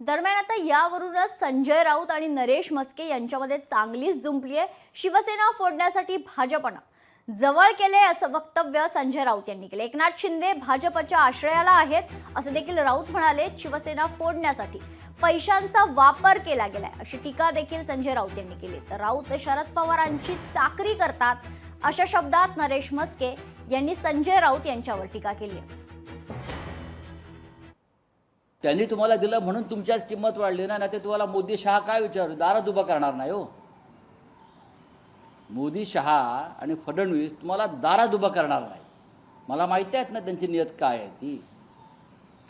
दरम्यान आता यावरूनच संजय राऊत आणि नरेश म्हस्के यांच्यामध्ये चांगलीच जुंपली आहे। शिवसेना फोडण्यासाठी भाजपनं जवळ केले असं वक्तव्य संजय राऊत यांनी केले। एकनाथ शिंदे भाजपच्या आश्रयाला आहेत असं देखील राऊत म्हणाले। शिवसेना फोडण्यासाठी पैशांचा वापर केला गेलाय अशी टीका देखील संजय राऊत यांनी केली। तर राऊत शरद पवारांची चाकरी करतात अशा शब्दात नरेश म्हस्के यांनी संजय राऊत यांच्यावर टीका केली आहे। त्यांनी तुम्हाला दिलं म्हणून तुमच्याच किंमत वाढली ना, ते तुम्हाला मोदी शहा काय विचारू, दारात उभं करणार नाही हो। मोदी शहा आणि फडणवीस तुम्हाला दारात उभं करणार नाही। मला माहिती आहे ना त्यांची नियत काय आहे ती।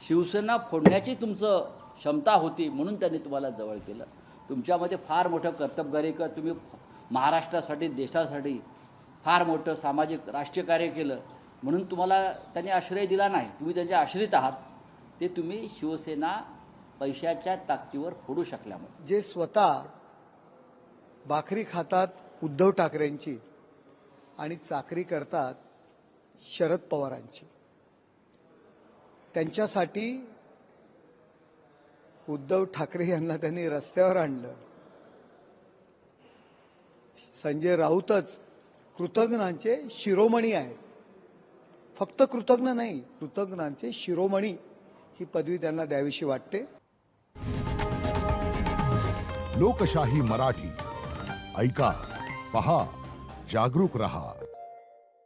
शिवसेना फोडण्याची तुमचं क्षमता होती म्हणून त्यांनी तुम्हाला जवळ केलं। तुमच्यामध्ये फार मोठं कर्तबगारी का तुम्ही महाराष्ट्रासाठी देशासाठी फार मोठं सामाजिक राष्ट्रीय कार्य केलं म्हणून तुम्हाला त्यांनी आश्रय दिला नाही। तुम्ही त्यांचे आश्रित आहात। ते तुम्ही शिवसेना पैशाच्या ताकदीवर फोडू शकल्यामुळे। जे स्वतः भाकरी खातात उद्धव ठाकरेंची आणि चाकरी करतात शरद पवारांची, त्यांच्यासाठी उद्धव ठाकरे यांना त्यांनी रस्त्यावर आणलं। संजय राऊतच कृतज्ञांचे शिरोमणी आहेत। फक्त कृतज्ञ नाही, कृतज्ञांचे शिरोमणी ही पदवी त्यांना द्यावीशी वाटते। लोकशाही मराठी ऐका, पहा, जागरूक रहा।